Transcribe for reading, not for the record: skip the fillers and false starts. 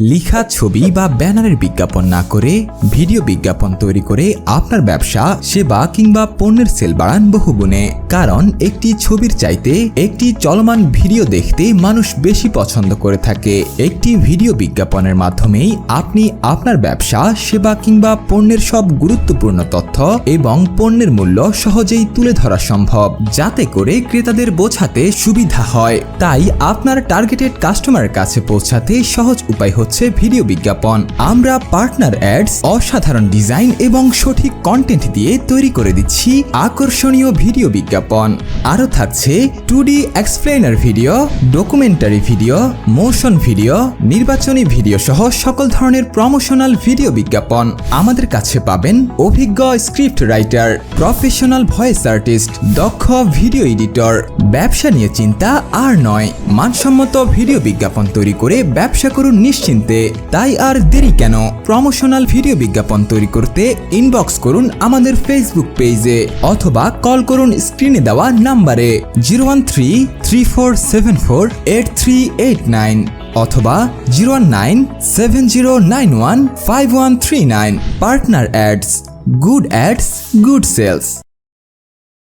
লিখা ছবি বা ব্যানারের বিজ্ঞাপন না করে ভিডিও বিজ্ঞাপন তৈরি করে আপনার ব্যবসা, সেবা কিংবা পণ্যের সেল বাড়ান বহুগুণে। কারণ একটি ছবির চাইতে একটি চলমান ভিডিও দেখতে মানুষ বেশি পছন্দ করে থাকে। একটি ভিডিও বিজ্ঞাপনের মাধ্যমেই আপনি আপনার ব্যবসা, সেবা কিংবা পণ্যের সব গুরুত্বপূর্ণ তথ্য এবং পণ্যের মূল্য সহজেই তুলে ধরা সম্ভব, যাতে করে ক্রেতাদের বোঝাতে সুবিধা হয়। তাই আপনার টার্গেটেড কাস্টমারের কাছে পৌঁছাতে সহজ উপায় হচ্ছে ভিডিও বিজ্ঞাপন। আমরা পার্টনার অ্যাডস, অসাধারণ ডিজাইন এবং সঠিক কন্টেন্ট দিয়ে তৈরি করে দিচ্ছি আকর্ষণীয় ভিডিও বিজ্ঞাপন। আরও থাকছে 2D explainer video, documentary video, motion video, নির্বাচনী ভিডিও সহ সকল ধরনের প্রমোশনাল ভিডিও বিজ্ঞাপন। আমাদের কাছে পাবেন অভিজ্ঞ script writer, professional voice artist, দক্ষ ভিডিও এডিটর। ব্যবসা নিয়ে চিন্তা আর নয়, মানসম্মত ভিডিও বিজ্ঞাপন তৈরি করে ব্যবসা করুন নিশ্চিন্তে। তাই আর দেরি কেন? প্রমোশনাল ভিডিও বিজ্ঞাপন তৈরি করতে ইনবক্স করুন আমাদের ফেসবুক পেজে অথবা কল করুন স্ক্রিনে দেওয়া নাম্বারে 01334748389 অথবা 01970915139। Partner ads, good ads, good sales.